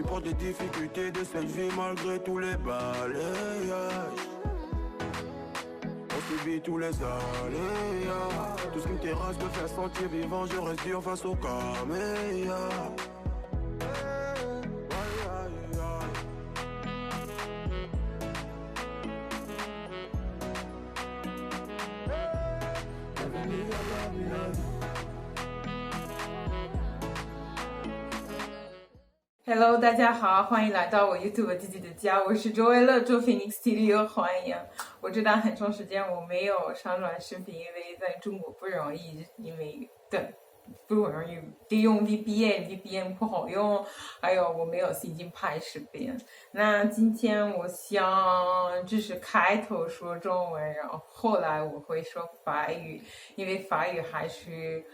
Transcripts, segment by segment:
supporte les difficultés de cette vie malgré tous les balayages. On subit tous les aléas. Tout ce qui me terrasse me fait sentir vivant. Je reste dur face au camélia. Hello， 大家好，欢迎来到我 YouTube 自己的家，我是周威乐，周 Phoenix Studio， 欢迎。我知道很长时间我没有上传视频，因为在中国不容易，因为不容易利用 VPN 不好用，还有我没有心情拍视频。那今天我想就是开头说中文，然后后来我会说法语，因为法语还是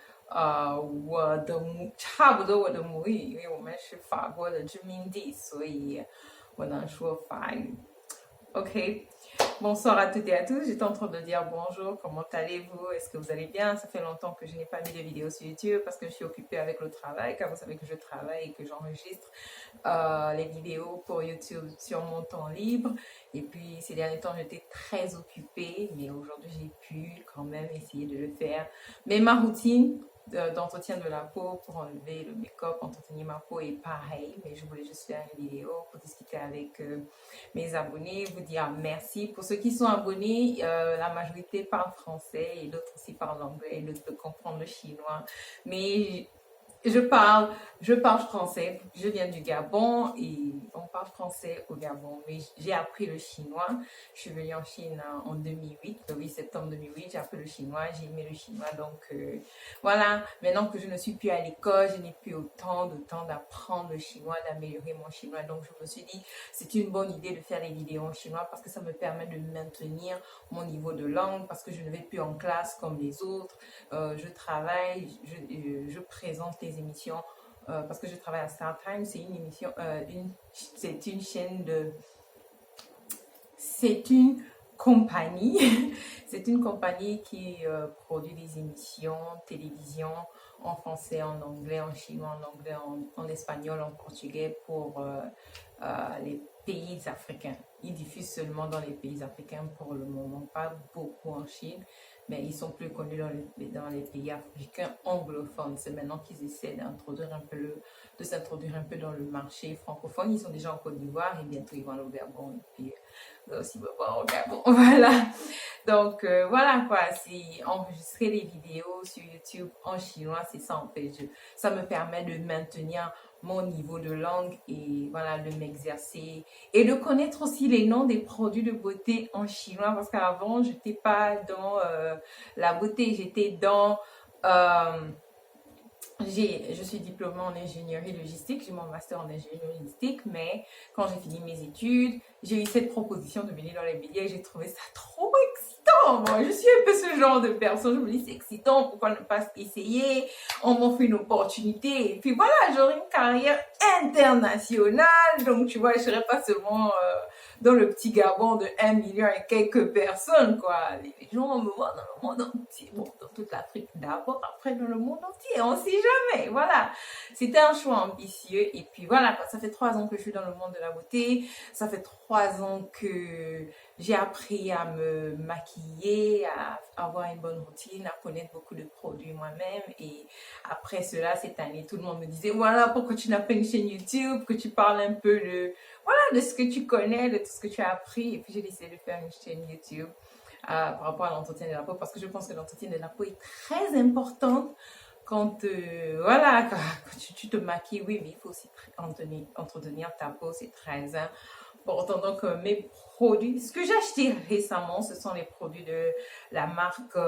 差不多我的母语，因为我们是法国的殖民地，所以我能说法语。OK, bonsoir à toutes et à tous. J'étais en train de dire bonjour, comment allez-vous? Est-ce que vous allez bien? Ça fait longtemps que je n'ai pas mis de vidéos sur YouTube parce que je suis occupée avec le travail, car vous savez que je travaille et que j'enregistre les vidéos pour YouTube sur mon temps libre. Et puis ces derniers temps, j'étais très occupée, mais aujourd'hui, j'ai pu quand même essayer de le faire. Mais ma routine d'entretien de la peau pour enlever le make-up, entretenir ma peau est pareil, mais je voulais juste faire une vidéo pour discuter avec mes abonnés, vous dire merci. Pour ceux qui sont abonnés, la majorité parle français et d'autres aussi parlent anglais et d'autres comprennent le chinois, mais je parle français. Je viens du Gabon et on parle français au Gabon, mais j'ai appris le chinois. Je suis venue en Chine en 2008, le 8 septembre 2008, j'ai appris le chinois, j'ai aimé le chinois. Donc voilà, maintenant que je ne suis plus à l'école, je n'ai plus autant de temps d'apprendre le chinois, d'améliorer mon chinois. Donc je me suis dit, c'est une bonne idée de faire des vidéos en chinois parce que ça me permet de maintenir mon niveau de langue, parce que je ne vais plus en classe comme les autres. Je travaille, je présente les émissions parce que je travaille à StarTime. C'est une émission, c'est une chaîne de, c'est une compagnie, c'est une compagnie qui produit des émissions télévision en français, en anglais, en chinois, en anglais, en espagnol, en portugais pour les pays africains. Ils diffusent seulement dans les pays africains pour le moment, pas beaucoup en Chine, mais ils sont plus connus dans les pays africains anglophones. C'est maintenant qu'ils essaient de s'introduire un peu dans le marché francophone. Ils sont déjà en Côte d'Ivoire et bientôt ils vont aller au Gabon. Et puis aussi me voir au Gabon. Voilà. Donc voilà quoi, c'est enregistrer les vidéos sur YouTube en chinois, c'est ça en fait. Ça me permet de maintenir mon niveau de langue et voilà, de m'exercer et de connaître aussi les noms des produits de beauté en chinois, parce qu'avant je n'étais pas dans la beauté, j'étais dans je suis diplômée en ingénierie logistique, j'ai mon master en ingénierie logistique, mais quand j'ai fini mes études, j'ai eu cette proposition de venir dans les médias et j'ai trouvé ça trop excitant. Moi, je suis un peu ce genre de personne, je me dis c'est excitant, pourquoi ne pas essayer? On m'offre une opportunité et puis voilà, j'aurai une carrière internationale, donc tu vois, je serai pas seulement dans le petit Gabon de 1 million et quelques personnes, quoi. Les gens me voient dans le monde entier, bon, dans toute l'Afrique d'abord, après dans le monde entier, on sait jamais, voilà. C'était un choix ambitieux et puis voilà, ça fait 3 ans que je suis dans le monde de la beauté, ça fait 3 ans que j'ai appris à me maquiller, à avoir une bonne routine, à connaître beaucoup de produits moi-même. Et après cela, cette année, tout le monde me disait, voilà, pourquoi tu n'as pas une chaîne YouTube, que tu parles un peu de ce que tu connais, de tout ce que tu as appris. Et puis j'ai décidé de faire une chaîne YouTube par rapport à l'entretien de la peau, parce que je pense que l'entretien de la peau est très important. Quand tu te maquilles, oui, mais il faut aussi entretenir ta peau, c'est très important. Donc mes produits, ce que j'ai acheté récemment, ce sont les produits de la marque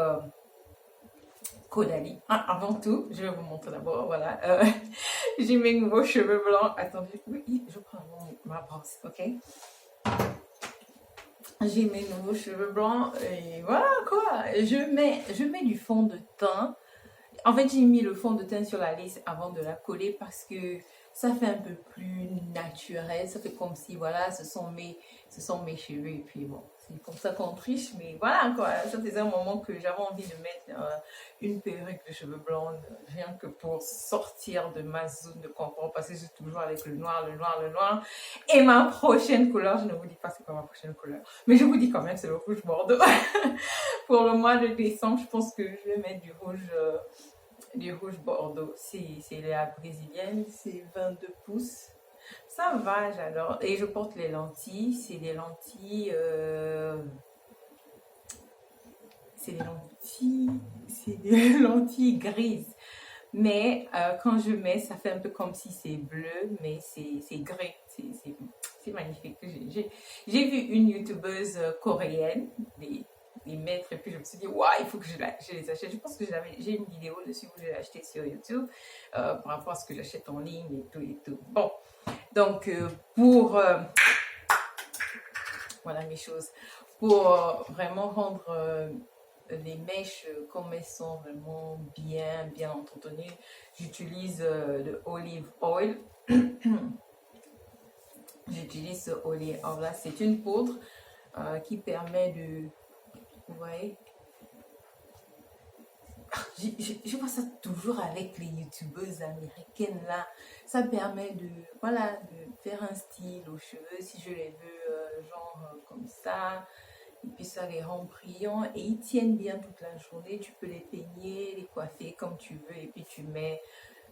Caudalie. Avant tout, je vais vous montrer d'abord, voilà, j'ai mes nouveaux cheveux blancs. Attendez, oui, je prends ma brosse, ok? J'ai mes nouveaux cheveux blancs et voilà quoi. Je mets du fond de teint En fait, j'ai mis le fond de teint sur la lisse avant de la coller parce que ça fait un peu plus naturel. Ça fait comme si, voilà, ce sont mes cheveux. Et puis bon, c'est comme ça qu'on triche. Mais voilà, quoi. Ça faisait un moment que j'avais envie de mettre une perruque de cheveux blondes, rien que pour sortir de ma zone de confort parce que je suis toujours avec le noir, le noir, le noir. Et ma prochaine couleur, je ne vous dis pas c'est quoi ma prochaine couleur, mais je vous dis quand même, c'est le rouge bordeaux. Pour le mois de décembre, je pense que je vais mettre du rouge bordeaux. C'est la brésilienne, c'est 22 pouces. Ça va, j'adore. Et je porte les lentilles. C'est des lentilles grises. Mais quand je mets, ça fait un peu comme si c'est bleu, mais c'est gris. C'est magnifique. J'ai vu une youtubeuse coréenne les mettre et puis je me suis dit, waouh, il faut que je les achète. Je pense que j'ai une vidéo dessus où je l'ai acheté sur YouTube par rapport à ce que j'achète en ligne et tout et tout. Bon, donc voilà mes choses. Pour vraiment rendre les mèches comme elles sont vraiment bien entretenues, j'utilise le olive oil. J'utilise ce olive oil là, c'est une poudre qui permet de, vous voyez, je vois ça toujours avec les youtubeuses américaines là. Ça permet de, voilà, de faire un style aux cheveux si je les veux genre comme ça. Et puis ça les rend brillants et ils tiennent bien toute la journée. Tu peux les peigner, les coiffer comme tu veux. Et puis tu mets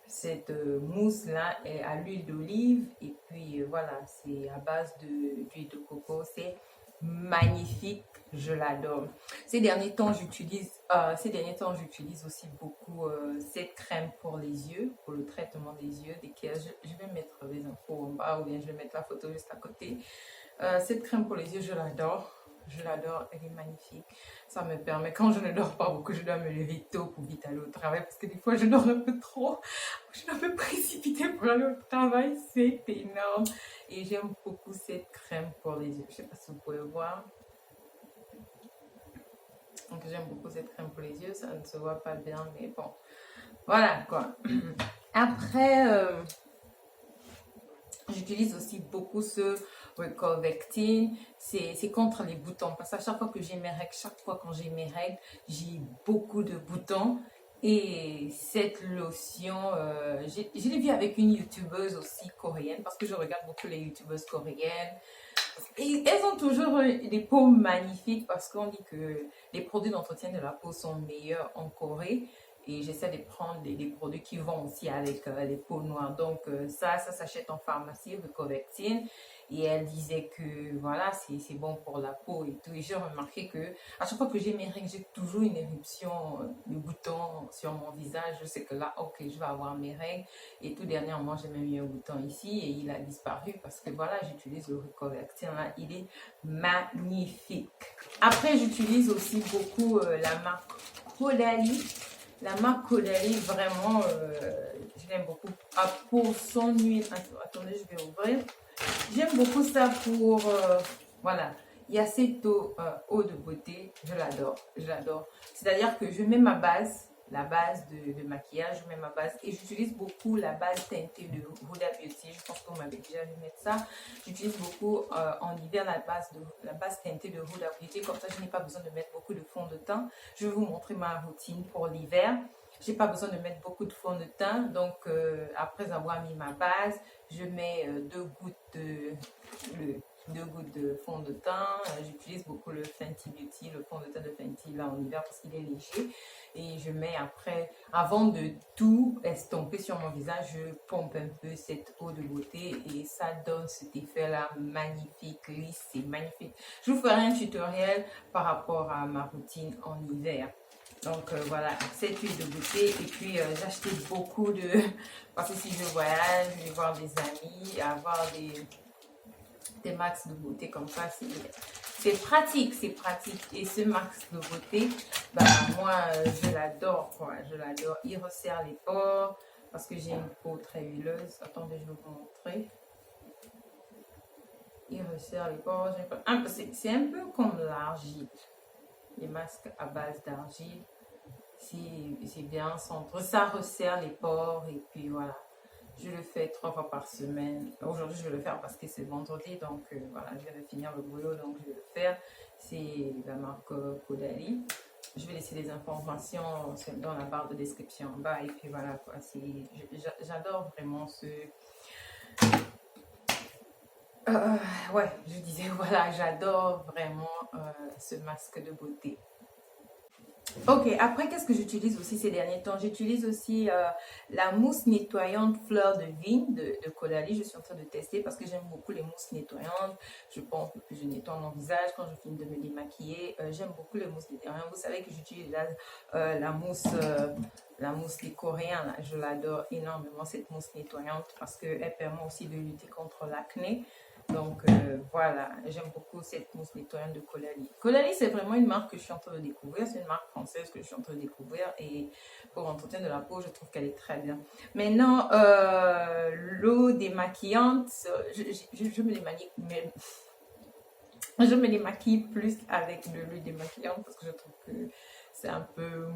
cette mousse là à l'huile d'olive. Et puis voilà, c'est à base d'huile de coco. C'est magnifique, je l'adore. Ces derniers temps, j'utilise aussi beaucoup cette crème pour les yeux, pour le traitement des yeux, desquels je vais mettre les infos en bas ou bien je vais mettre la photo juste à côté. Cette crème pour les yeux, je l'adore. Je l'adore, elle est magnifique. Ça me permet, quand je ne dors pas beaucoup, je dois me lever tôt pour vite aller au travail parce que des fois je dors un peu trop. Je dois me précipiter pour aller au travail, c'est énorme. Et j'aime beaucoup cette crème pour les yeux. Je ne sais pas si vous pouvez voir. Donc j'aime beaucoup cette crème pour les yeux. Ça ne se voit pas bien, mais bon. Voilà quoi. Après, j'utilise aussi beaucoup ce Recovectine. C'est contre les boutons. Parce qu'à chaque fois que j'ai mes règles, j'ai beaucoup de boutons. Et cette lotion, je l'ai vu avec une youtubeuse aussi coréenne, parce que je regarde beaucoup les youtubeuses coréennes. Et elles ont toujours des peaux magnifiques parce qu'on dit que les produits d'entretien de la peau sont meilleurs en Corée. Et j'essaie de prendre des produits qui vont aussi avec les peaux noires. Donc ça s'achète en pharmacie, Recovectine. Et elle disait que voilà, c'est bon pour la peau et tout. Et j'ai remarqué que à chaque fois que j'ai mes règles, j'ai toujours une éruption de boutons sur mon visage. Je sais que là, ok, je vais avoir mes règles. Et tout dernièrement, j'ai même eu un bouton ici et il a disparu parce que voilà, j'utilise le Recovectine là. Il est magnifique. Après, j'utilise aussi beaucoup la marque Caudalie. La marque Caudalie, vraiment, je l'aime beaucoup. Ah, pour son huile, attendez, je vais ouvrir. J'aime beaucoup ça pour, voilà, il y a cette eau de beauté, je l'adore. C'est-à-dire que je mets ma base, la base de maquillage, je mets ma base et j'utilise beaucoup la base teintée de Huda Beauty. Je pense qu'on m'avait déjà vu mettre ça. J'utilise beaucoup en hiver la base teintée de Huda Beauty. Comme ça, je n'ai pas besoin de mettre beaucoup de fond de teint. Je vais vous montrer ma routine pour l'hiver. J'ai pas besoin de mettre beaucoup de fond de teint. Donc, après avoir mis ma base, je mets deux gouttes de fond de teint. J'utilise beaucoup le Fenty Beauty, le fond de teint de Fenty là en hiver parce qu'il est léger. Et je mets après, avant de tout estomper sur mon visage, je pompe un peu cette eau de beauté et ça donne cet effet là magnifique, lisse, c'est magnifique. Je vous ferai un tutoriel par rapport à ma routine en hiver. Donc voilà, cette huile de beauté. Et puis j'ai acheté beaucoup de... Parce que si je voyage, je vais voir des amis, avoir des max de beauté comme ça, c'est pratique, c'est pratique. Et ce max de beauté, bah moi je l'adore quoi, je l'adore. Il resserre les pores parce que j'ai une peau très huileuse. Attendez, je vais vous montrer. Il resserre les pores. C'est un peu comme l'argile, les masques à base d'argile. c'est bien centré. Ça resserre les pores et puis voilà. Je le fais 3 fois par semaine. Aujourd'hui, je vais le faire parce que c'est vendredi, donc voilà, je viens de finir le boulot, donc je vais le faire. C'est la marque Caudalie. Je vais laisser les informations dans la barre de description en bas et puis voilà quoi. J'adore vraiment ce... ouais, je disais voilà, j'adore vraiment ce masque de beauté. Ok, après, qu'est-ce que j'utilise aussi ces derniers temps? J'utilise aussi la mousse nettoyante fleur de vigne de Caudalie. Je suis en train de tester parce que j'aime beaucoup les mousses nettoyantes. Je pompe et puis je nettoie mon visage quand je finis de me démaquiller. J'aime beaucoup les mousses nettoyantes. Vous savez que j'utilise la mousse des Coréens. Là. Je l'adore énormément, cette mousse nettoyante, parce qu'elle permet aussi de lutter contre l'acné. Donc voilà, j'aime beaucoup cette mousse nettoyante de Caudalie. Caudalie, c'est vraiment une marque que je suis en train de découvrir. C'est une marque française que je suis en train de découvrir. Et pour l'entretien de la peau, je trouve qu'elle est très bien. Maintenant, l'eau démaquillante, je me démaquille, mais je me démaquille plus avec de l'eau démaquillante parce que je trouve que c'est un peu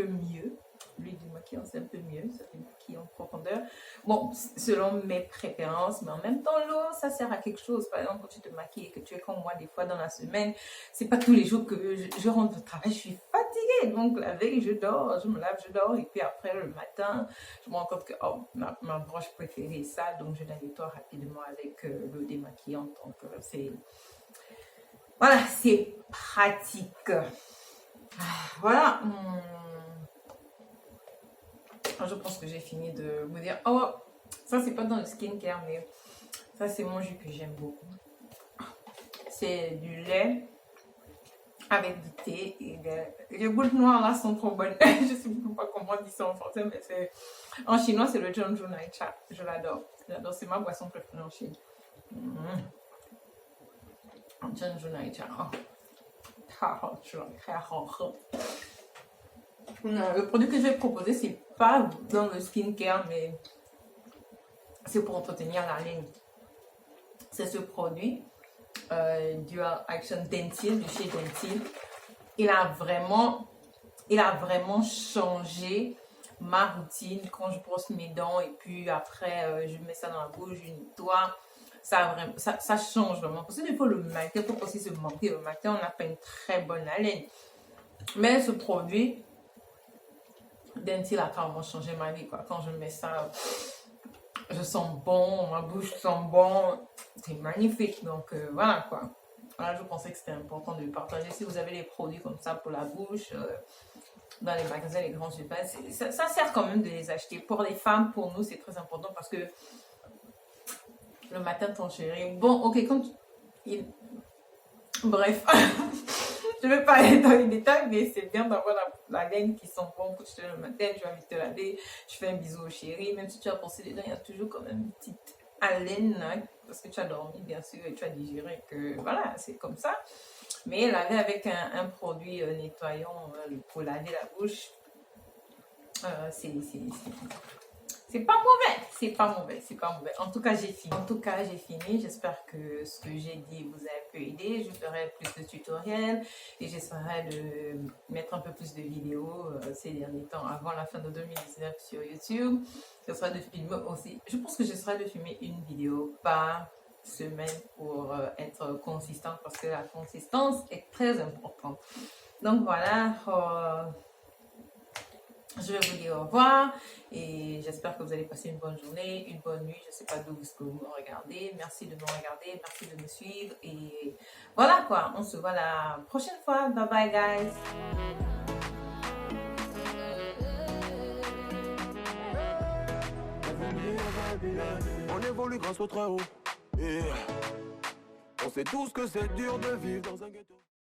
mieux. L'huile démaquillante, c'est un peu mieux, ça démaquille en profondeur. Bon, selon mes préférences, mais en même temps, l'eau, ça sert à quelque chose. Par exemple, quand tu te maquilles et que tu es comme moi, des fois dans la semaine, c'est pas tous les jours que je rentre au travail, je suis fatiguée. Donc, la veille, je dors, je me lave, je dors. Et puis après, le matin, je me rends compte que ma broche préférée est sale, donc je la nettoie rapidement avec l'eau démaquillante. Donc, voilà, c'est pratique. Voilà. Je pense que j'ai fini de vous dire. Oh, ça c'est pas dans le skincare, mais ça c'est mon jus que j'aime beaucoup. C'est du lait avec du thé et les gouttes noires là sont trop bonnes. Je sais pas comment on dit ça en français, mais c'est en chinois c'est le Jeonju Naicha. Je l'adore. J'adore, c'est ma boisson préférée en Chine. Jeonju Naicha. Le produit que je vais proposer, c'est pas dans le skincare, mais c'est pour entretenir la ligne. C'est ce produit Dual Action Dentyl de chez Dentyl. Il a vraiment changé ma routine quand je brosse mes dents et puis après je mets ça dans la bouche, je nettoie. Ça change vraiment. Parce qu'il faut le matin, il faut aussi se mentir. Le matin, on n'a pas une très bonne haleine. Mais ce produit Dentyl a carrément changé ma vie, quoi. Quand je mets ça, je sens bon, ma bouche sent bon, c'est magnifique. Donc voilà quoi. Voilà, je pensais que c'était important de le partager. Si vous avez des produits comme ça pour la bouche, dans les magasins, les grands surfaces, ça sert quand même de les acheter. Pour les femmes, pour nous, c'est très important parce que le matin, ton chéri, bon, ok, bref. Je ne vais pas aller dans les détails, mais c'est bien d'avoir la laine qui sent bon pour te le matin. Tu vas vite te laver, je fais un bisou au chéri. Même si tu as pensé dedans, il y a toujours quand même une petite haleine, hein, parce que tu as dormi, bien sûr, et tu as digéré que voilà, c'est comme ça. Mais laver avec un produit nettoyant pour laver la bouche, c'est pas mauvais, c'est pas mauvais. En tout cas, j'ai fini. J'espère que ce que j'ai dit vous a un peu aidé. Je ferai plus de tutoriels et j'essaierai de mettre un peu plus de vidéos ces derniers temps avant la fin de 2019 sur YouTube. J'essaierai de filmer aussi. Je pense que j'essaierai de filmer une vidéo par semaine pour être consistante parce que la consistance est très importante. Donc voilà. Je vais vous dire au revoir et j'espère que vous allez passer une bonne journée, une bonne nuit. Je ne sais pas d'où vous me regardez. Merci de me regarder, merci de me suivre. Et voilà quoi, on se voit la prochaine fois. Bye bye guys. On évolue grâce au très haut. On sait tous que c'est dur de vivre dans un ghetto.